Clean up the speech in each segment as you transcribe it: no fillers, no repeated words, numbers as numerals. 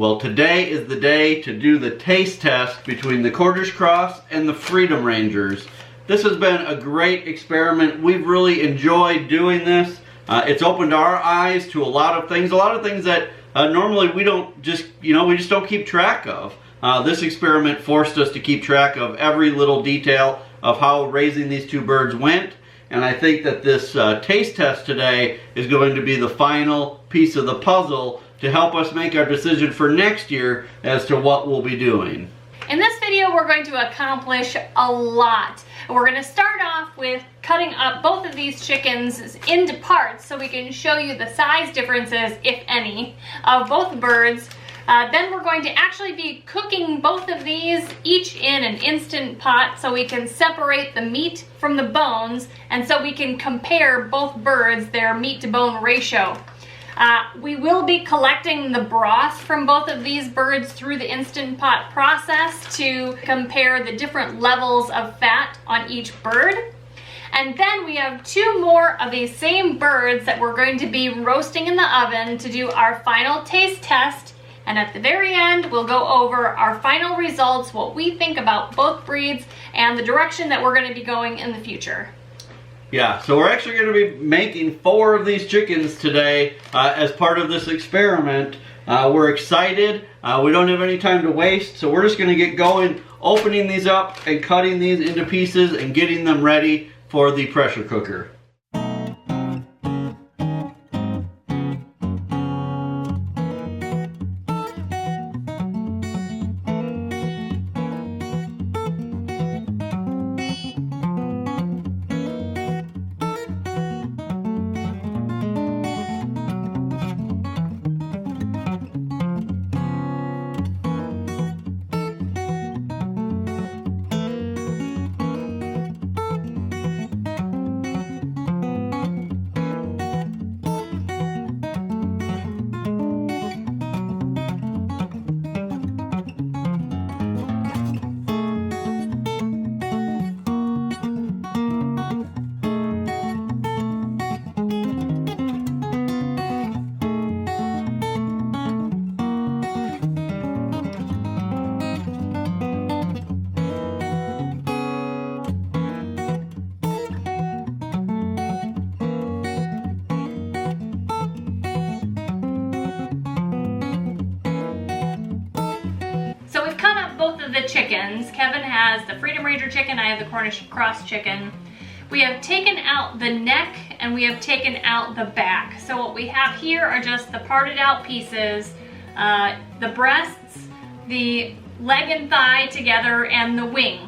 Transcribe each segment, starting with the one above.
Well, today is the day to do the taste test between the Cornish cross and the Freedom Rangers. This has been a great experiment. We've really enjoyed doing this. It's opened our eyes to a lot of things that normally we don't just, we just don't keep track of. This experiment forced us to keep track of every little detail of how raising these two birds went. And I think that this taste test today is going to be the final piece of the puzzle to help us make our decision for next year as to what we'll be doing. In this video, we're going to accomplish a lot. We're going to start off with cutting up both of these chickens into parts so we can show you the size differences, if any, of both birds. Then we're going to actually be cooking both of these, each in an Instant Pot, so we can separate the meat from the bones, and so we can compare both birds, their meat to bone ratio. We will be collecting the broth from both of these birds through the Instant Pot process to compare the different levels of fat on each bird. And then we have two more of these same birds that we're going to be roasting in the oven to do our final taste test. And at the very end, we'll go over our final results, what we think about both breeds, and the direction that we're going to be going in the future. Yeah, so we're actually going to be making 4 of these chickens today as part of this experiment. We're excited. We don't have any time to waste, so we're just going to get going, opening these up and cutting these into pieces and getting them ready for the pressure cooker. The chickens. Kevin has the Freedom Ranger chicken, I have the Cornish cross chicken. We have taken out the neck and we have taken out the back. So what we have here are just the parted out pieces, the breasts, the leg and thigh together, and the wings.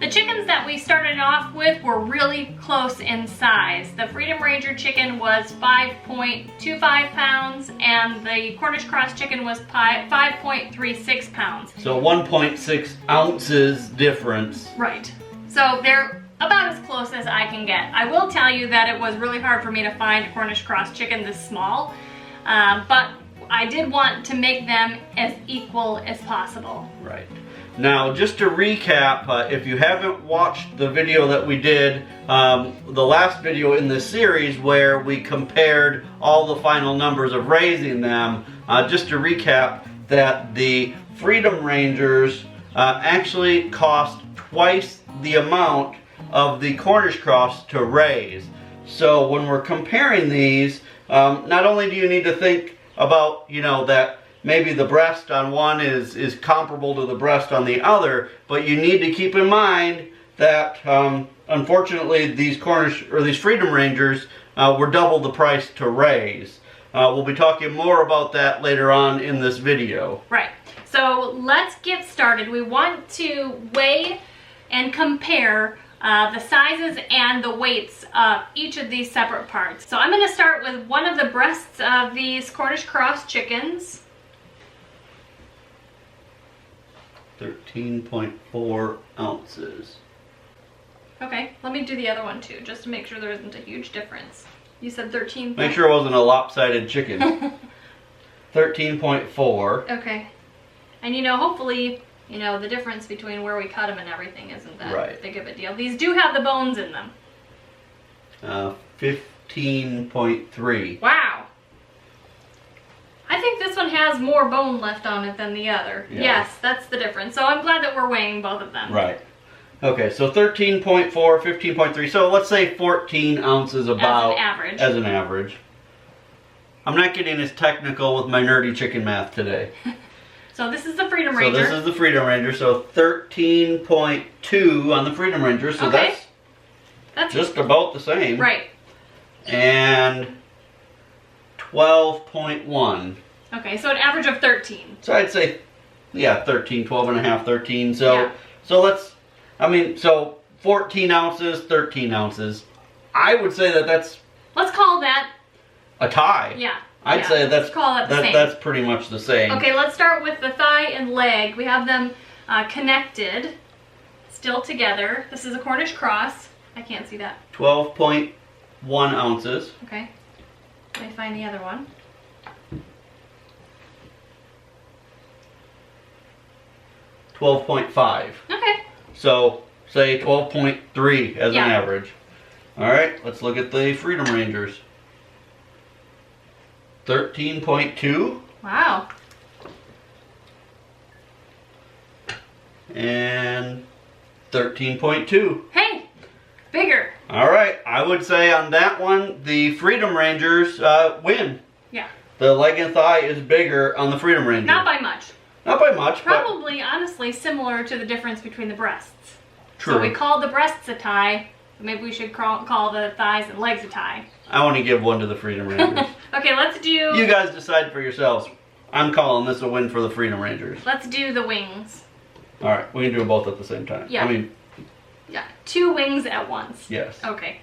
The chickens that we started off with were really close in size. The Freedom Ranger chicken was 5.25 pounds and the Cornish cross chicken was 5.36 pounds. So 1.6 ounces difference. Right. So they're about as close as I can get. I will tell you that it was really hard for me to find Cornish cross chicken this small, but I did want to make them as equal as possible. Right. Now, just to recap, if you haven't watched the video that we did, the last video in this series where we compared all the final numbers of raising them, just to recap that the Freedom Rangers actually cost twice the amount of the Cornish cross to raise. So when we're comparing these, not only do you need to think about, that maybe the breast on one is comparable to the breast on the other, but you need to keep in mind that unfortunately these Freedom Rangers were double the price to raise. We'll be talking more about that later on in this video. Right. So let's get started. We want to weigh and compare the sizes and the weights of each of these separate parts. So I'm going to start with one of the breasts of these Cornish cross chickens. 13.4 ounces. Okay, let me do the other one too, just to make sure there isn't a huge difference. You said 13. Make sure it wasn't a lopsided chicken. 13.4. Okay. And hopefully, the difference between where we cut them and everything isn't that big of a deal. These do have the bones in them. 15.3. Wow. I think this one has more bone left on it than the other. Yeah. Yes, that's the difference. So I'm glad that we're weighing both of them. Right. Okay, so 13.4, 15.3. So let's say 14 ounces about. As an average. As an average. I'm not getting as technical with my nerdy chicken math today. So this is the Freedom Ranger. So this is the Freedom Ranger. So 13.2 on the Freedom Ranger. So Okay. that's just about the same. Right. And 12.1. Okay, so an average of 13. So I'd say, yeah, 13, 12 and a half, 13. So, Yeah. so let's, I mean, so 14 ounces, 13 ounces. I would say that that's Let's call that, a tie. yeah. I'd yeah. say that's, Let's call that the same. that's pretty much the same. Okay, let's start with the thigh and leg. We have them connected, still together. This is a Cornish cross. I can't see that. 12.1 ounces. Okay. Let me find the other one. 12.5. Okay. So say 12.3 as Yeah. an average. All right, let's look at the Freedom Rangers. 13.2 Wow. and 13.2. Hey, bigger. All right, I would say on that one, the Freedom Rangers win. Yeah. The leg and thigh is bigger on the Freedom Ranger. Not by much. Not by much, Probably, honestly, similar to the difference between the breasts. True. So we called the breasts a tie. Maybe we should call the thighs and legs a tie. I want to give one to the Freedom Rangers. Okay, let's do... You guys decide for yourselves. I'm calling this a win for the Freedom Rangers. Let's do the wings. All right, we can do them both at the same time. Yeah. I mean, Yeah, 2 wings at once. yes. Okay.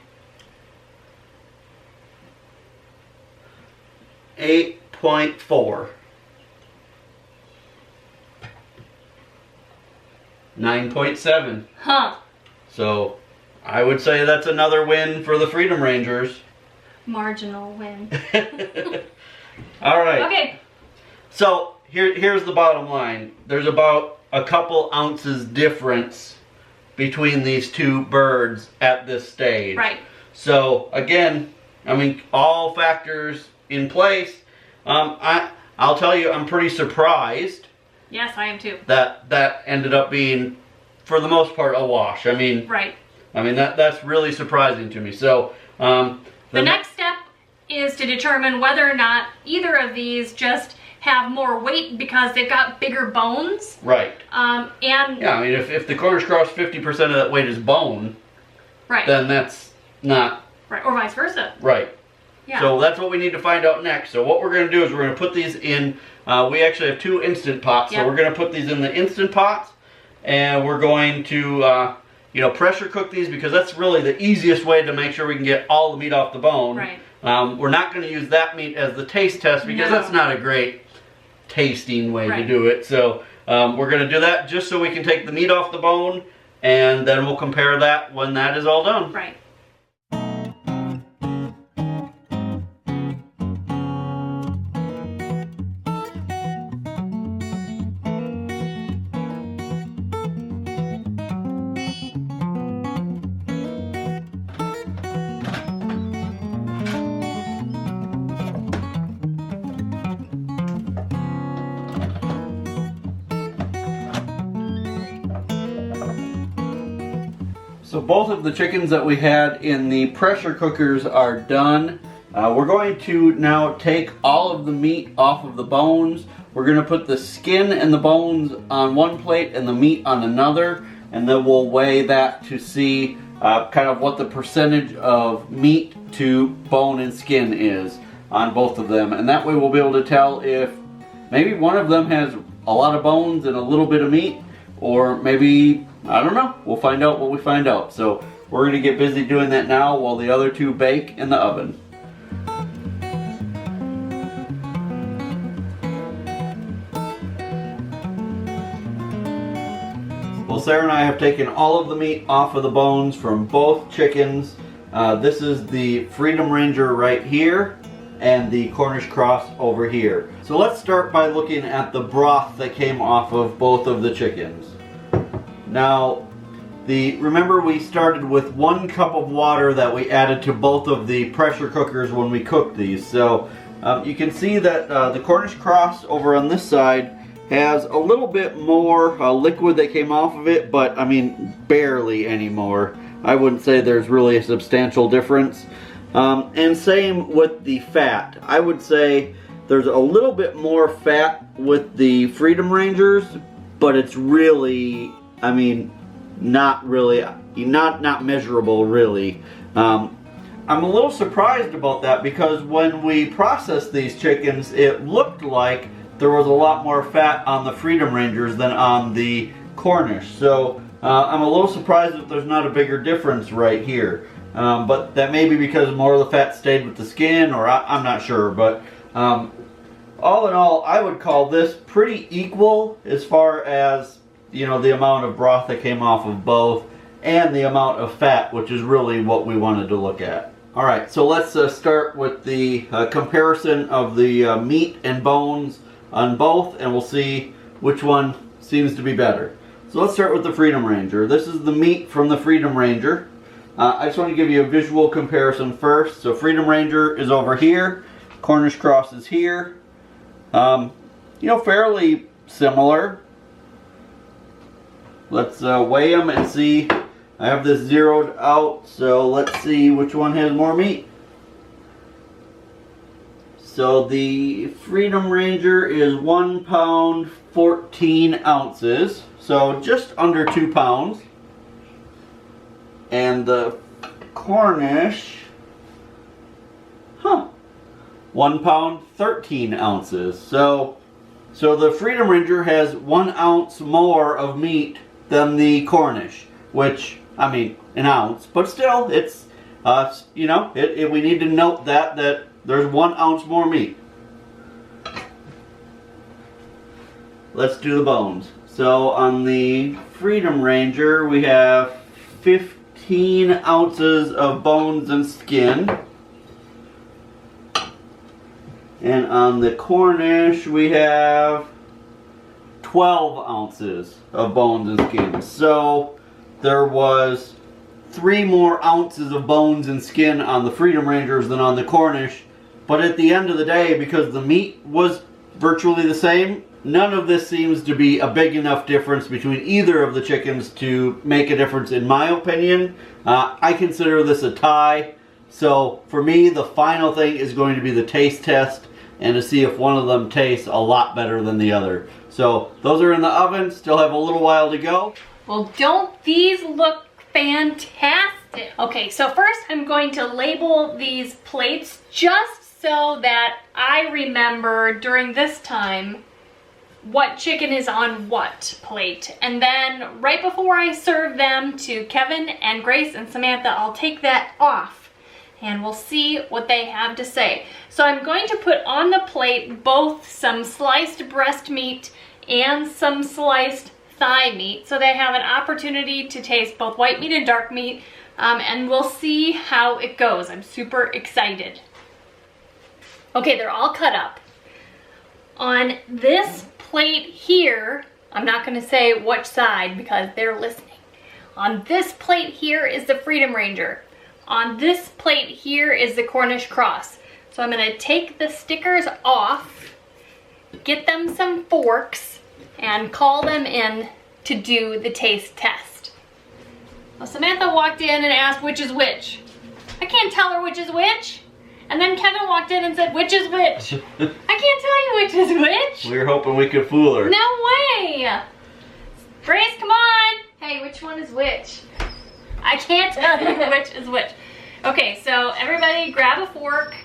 8.4. 9.7. Huh. So, I would say that's another win for the Freedom Rangers. Marginal win. All right. Okay. So, here's the bottom line. There's about a couple ounces difference between these two birds at this stage. Right. So, again, I mean, all factors in place. I'll tell you, I'm pretty surprised Yes, I am too. that ended up being, for the most part, a wash. I mean, Right. that's really surprising to me. So, The next step is to determine whether or not either of these just have more weight because they've got bigger bones. right. And Yeah, I mean, if the Cornish cross 50% of that weight is bone, right. then that's not Right. Or vice versa. right. Yeah. So that's what we need to find out next. So what we're going to do is we're going to put these in, we actually have 2 Instant Pots. Yep. So we're going to put these in the Instant Pots, and we're going to, pressure cook these because that's really the easiest way to make sure we can get all the meat off the bone. Right. We're not going to use that meat as the taste test because No. that's not a great tasting way to Right. do it. So we're going to do that just so we can take the meat off the bone, and then we'll compare that when that is all done. Right. So both of the chickens that we had in the pressure cookers are done. We're going to now take all of the meat off of the bones. We're going to put the skin and the bones on one plate and the meat on another, and then we'll weigh that to see kind of what the percentage of meat to bone and skin is on both of them. And that way we'll be able to tell if maybe one of them has a lot of bones and a little bit of meat, or maybe, I don't know. We'll find out what we find out. So we're going to get busy doing that now while the other 2 bake in the oven. Well, Sarah and I have taken all of the meat off of the bones from both chickens. This is the Freedom Ranger right here and the Cornish cross over here. So let's start by looking at the broth that came off of both of the chickens. Now, remember we started with 1 cup of water that we added to both of the pressure cookers when we cooked these. So You can see that the Cornish cross over on this side has a little bit more liquid that came off of it, but I mean barely anymore. I wouldn't say there's really a substantial difference. And same with the fat. I would say there's a little bit more fat with the Freedom Rangers, but it's really, I mean, not really, not measurable really. I'm a little surprised about that because when we processed these chickens, it looked like there was a lot more fat on the Freedom Rangers than on the Cornish. So I'm a little surprised that there's not a bigger difference right here. But that may be because more of the fat stayed with the skin, or I'm not sure. But all in all, I would call this pretty equal as far as, you know, the amount of broth that came off of both and the amount of fat, which is really what we wanted to look at. Alright, so let's start with the comparison of the meat and bones on both, and we'll see which one seems to be better. So let's start with the Freedom Ranger. This is the meat from the Freedom Ranger. I just want to give you a visual comparison first. So Freedom Ranger is over here, Cornish cross is here. You know, fairly similar. Let's weigh them and see. I have this zeroed out, so let's see which one has more meat. So the Freedom Ranger is 1 pound 14 ounces, so just under 2 pounds. And the Cornish, 1 pound 13 ounces. So the Freedom Ranger has 1 ounce more of meat than the Cornish, which, I mean, an ounce, but still, it's, you know, we need to note that there's 1 ounce more meat. Let's do the bones. So on the Freedom Ranger, we have 15 ounces of bones and skin. And on the Cornish, we have 12 ounces of bones and skin. So there was 3 more ounces of bones and skin on the Freedom Rangers than on the Cornish. But at the end of the day, because the meat was virtually the same, none of this seems to be a big enough difference between either of the chickens to make a difference in my opinion. I consider this a tie. So for me, the final thing is going to be the taste test and to see if one of them tastes a lot better than the other. So those are in the oven, still have a little while to go. Well, don't these look fantastic? Okay, so first I'm going to label these plates just so that I remember during this time what chicken is on what plate. And then right before I serve them to Kevin and Grace and Samantha, I'll take that off and we'll see what they have to say. So I'm going to put on the plate both some sliced breast meat and some sliced thigh meat, so they have an opportunity to taste both white meat and dark meat, and we'll see how it goes. I'm super excited. Okay, they're all cut up. On this plate here, I'm not going to say which side because they're listening. On this plate here is the Freedom Ranger. On this plate here is the Cornish cross. So I'm going to take the stickers off, get them some forks, and call them in to do the taste test. Well, Samantha walked in and asked which is which. I can't tell her which is which. And then Kevin walked in and said, which is which? I can't tell you which is which. We were hoping we could fool her. No way. Grace, come on. Hey, which one is which? I can't tell you which is which. Okay, so everybody grab a fork.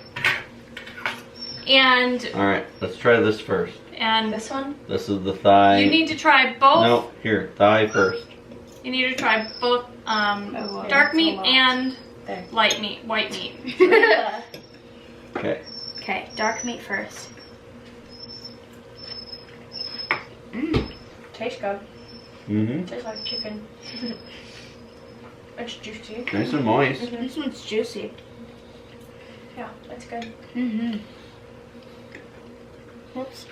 And Alright, let's try this first. And this one? This is the thigh. You need to try both. No, here, thigh first. You need to try both dark meat and light meat, white meat. Okay. Okay, dark meat first. Tastes good. Tastes like chicken. It's juicy. Nice and moist. This one's juicy. Yeah, that's good. Oops.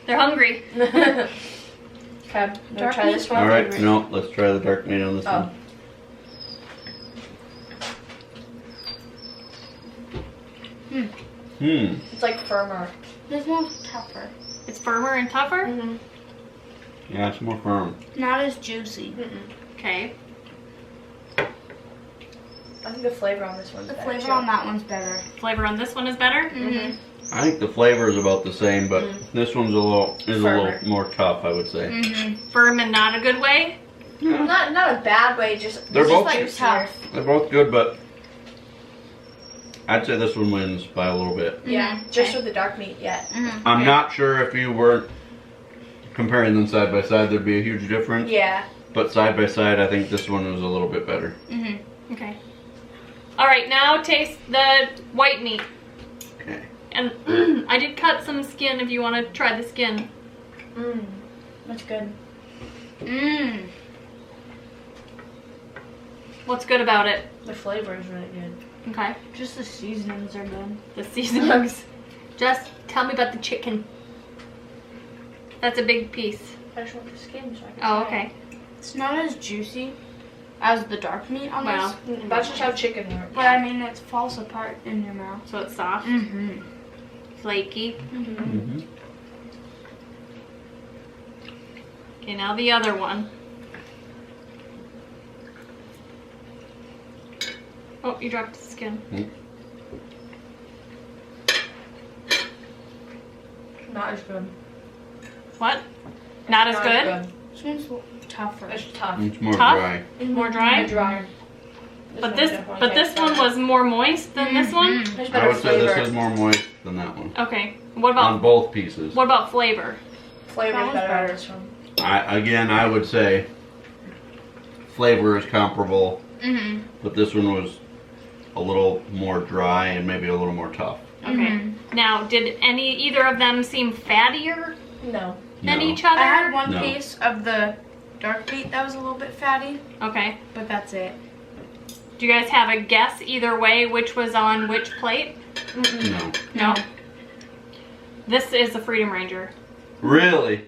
They're hungry. Okay, wanna try this one? Alright, no, let's try the dark meat on this one. It's like firmer. This one's tougher. It's firmer and tougher? Mm-hmm. Yeah, it's more firm. Not as juicy. Okay. I think the flavor on this one's The better, flavor too. on that one's better. Flavor on this one is better? Mm-hmm. I think the flavor is about the same, but this one's a little Firmer. more tough, I would say. Mm-hmm. Firm in not a good way? Yeah. Not a bad way, just They're just both like juicier. tough. They're both good, but I'd say this one wins by a little bit. Yeah, Mhm. just Okay. with the dark meat yet. Mm-hmm. I'm not sure if you weren't comparing them side by side, there'd be a huge difference. Yeah. But side by side, I think this one was a little bit better. Mm-hmm. Okay. All right, now taste the white meat. Okay. And I did cut some skin if you want to try the skin. Mmm. That's good. Mmm. What's good about it? The flavor is really good. Okay. Just the seasonings are good. The seasonings. Just tell me about the chicken. That's a big piece. I just want the skin so I can Oh, try okay. It's not as juicy as the dark meat on Wow. this. it. That's just how chicken works. But I mean, it falls apart in your mouth. So it's soft, Mm-hmm. flaky. Mm-hmm. Okay, now the other one. Oh, you dropped the skin. Not as good. What? Not as good? This one's tougher. It's tough. It's more Tough? dry. More dry? Drier. But this one was more moist than this one? There's I better would say flavor. this is more moist than that one. Okay. What On about both pieces. flavor? Flavor That is one's better on better. this one. I would say flavor is comparable, Mm-hmm. but this one was a little more dry and maybe a little more tough. Okay. Mhm. Now, did either of them seem fattier No. than No. each other? I had one No. piece of the dark meat that was a little bit fatty, Okay. but that's it. Do you guys have a guess either way which was on which plate? Mm-mm. No. No. This is the Freedom Ranger. Really?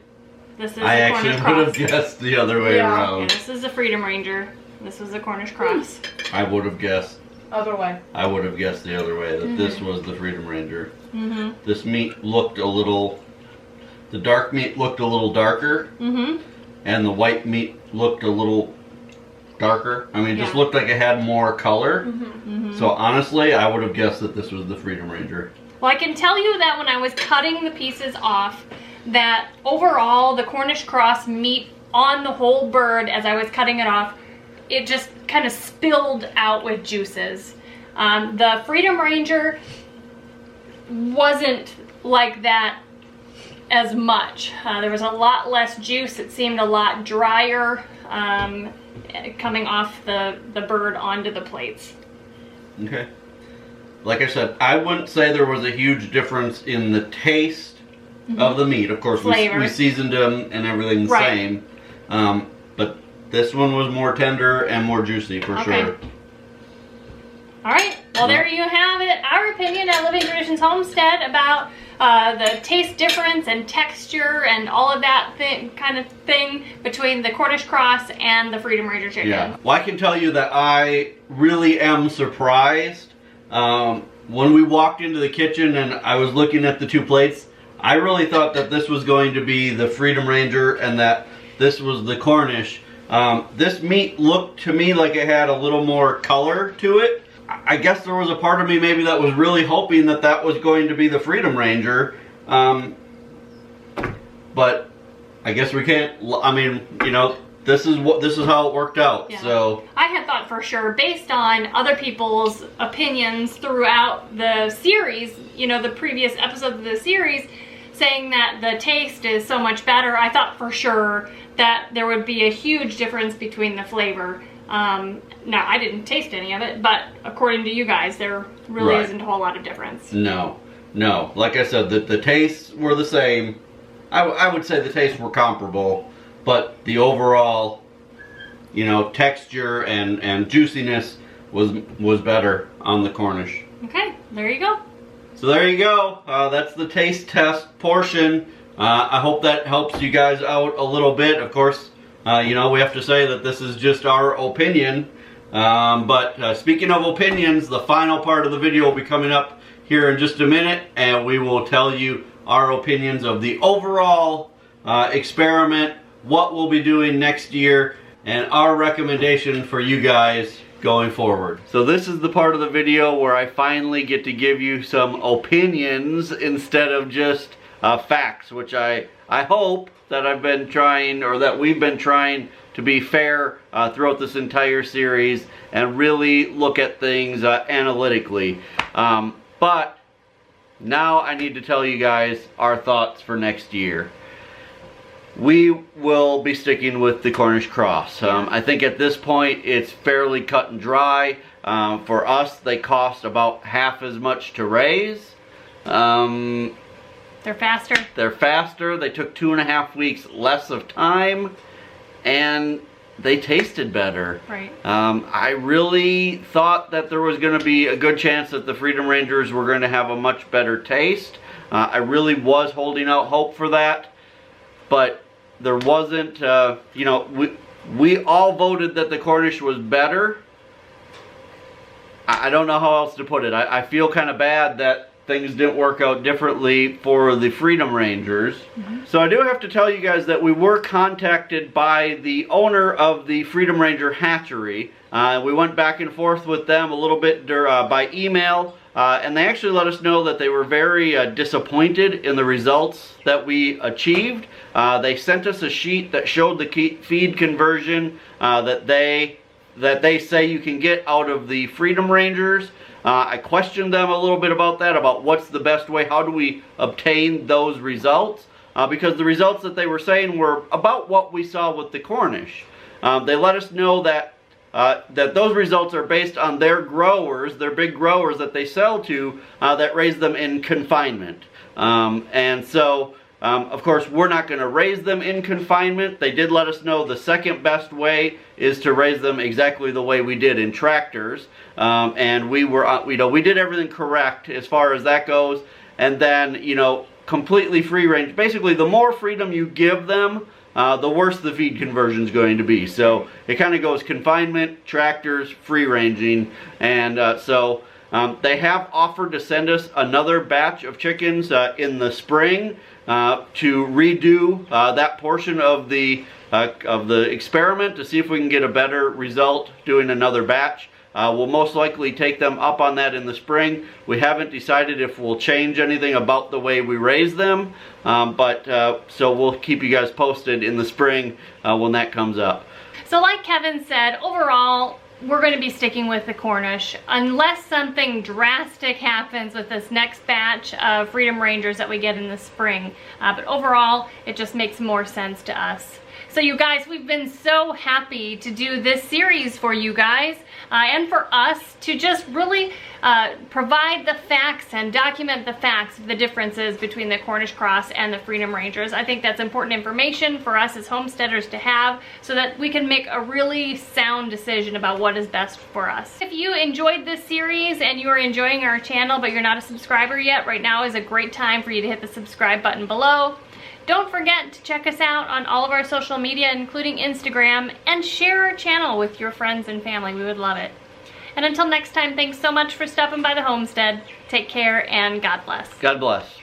This is I the actually Cornish would have Cross. guessed the other way Yeah. Yeah, around. this is the Freedom Ranger. This was the Cornish Cross. I would have guessed. Other way. I would have guessed the other way that this was the Freedom Ranger. Mm-hmm. This meat looked a little. The dark meat looked a little darker, Mm-hmm. and the white meat looked a little darker. I mean, it just Yeah. looked like it had more color. Mm-hmm. So honestly, I would have guessed that this was the Freedom Ranger. Well, I can tell you that when I was cutting the pieces off, that overall the Cornish Cross meat on the whole bird, as I was cutting it off, it just kind of spilled out with juices. The Freedom Ranger wasn't like that as much. There was a lot less juice. It seemed a lot drier coming off the bird onto the plates. Okay. Like I said, I wouldn't say there was a huge difference in the taste of the meat. Of course, Flavor. we seasoned them and everything the Right. same. But this one was more tender and more juicy for Okay. sure. All right, well there you have it. Our opinion at Living Traditions Homestead about the taste difference and texture and all of that kind of thing between the Cornish Cross and the Freedom Ranger chicken. Yeah. Well, I can tell you that I really am surprised. When we walked into the kitchen and I was looking at the two plates, I really thought that this was going to be the Freedom Ranger and that this was the Cornish. This meat looked to me like it had a little more color to it. I guess there was a part of me maybe that was really hoping that that was going to be the Freedom Ranger. But I guess we can't, I mean, you know, this is how it worked out. Yeah. So I had thought for sure, based on other people's opinions throughout the series, you know, the previous episodes of the series, saying that the taste is so much better, I thought for sure that there would be a huge difference between the flavor. Now, I didn't taste any of it, but according to you guys, there really Right. isn't a whole lot of difference. no. Like I said, the tastes were the same. I would say the tastes were comparable, but the overall, you know, texture and juiciness was better on the Cornish. Okay, there you go. So there you go. That's the taste test portion. I hope that helps you guys out a little bit. Of course, you know, we have to say that this is just our opinion. But speaking of opinions, the final part of the video will be coming up here in just a minute, and we will tell you our opinions of the overall experiment, what we'll be doing next year, and our recommendation for you guys going forward. So this is the part of the video where I finally get to give you some opinions instead of just facts, which I hope that I've been trying, or that we've been trying to be fair throughout this entire series and really look at things analytically. But now I need to tell you guys our thoughts for next year. We will be sticking with the Cornish cross. I think at this point it's fairly cut and dry. For us, they cost about half as much to raise. They're faster. They're faster. They took 2.5 weeks less of time, and they tasted better. Right. I really thought that there was going to be a good chance that the Freedom Rangers were going to have a much better taste. I really was holding out hope for that, but there wasn't. You know, we all voted that the Cornish was better. I don't know how else to put it. I feel kind of bad that things didn't work out differently for the Freedom Rangers. So I do have to tell you guys that we were contacted by the owner of the Freedom Ranger hatchery. We went back and forth with them a little bit by email, and they actually let us know that they were very disappointed in the results that we achieved. They sent us a sheet that showed the feed conversion that they say you can get out of the Freedom Rangers. I questioned them a little bit about that, about what's the best way, how do we obtain those results, because the results that they were saying were about what we saw with the Cornish. They let us know that that those results are based on their growers, their big growers that they sell to, that raise them in confinement. And so, of course, we're not going to raise them in confinement. They did let us know the second best way is to raise them exactly the way we did in tractors. And we were, we did everything correct as far as that goes. And then, completely free range. Basically, the more freedom you give them, the worse the feed conversion is going to be. So it kind of goes confinement, tractors, free ranging, and they have offered to send us another batch of chickens in the spring to redo that portion of the experiment to see if we can get a better result doing another batch. We'll most likely take them up on that in the spring. We haven't decided if we'll change anything about the way we raise them, so we'll keep you guys posted in the spring when that comes up. So like Kevin said, overall, we're going to be sticking with the Cornish unless something drastic happens with this next batch of Freedom Rangers that we get in the spring. But overall, it just makes more sense to us. So you guys, we've been so happy to do this series for you guys and for us to just really provide the facts and document the facts of the differences between the Cornish cross and the Freedom Rangers. I think that's important information for us as homesteaders to have so that we can make a really sound decision about what is best for us. If you enjoyed this series and you are enjoying our channel but you're not a subscriber yet, right now is a great time for you to hit the subscribe button below. Don't forget to check us out on all of our social media, including Instagram, and share our channel with your friends and family. We would love it. And until next time, thanks so much for stopping by the homestead. Take care and God bless. God bless.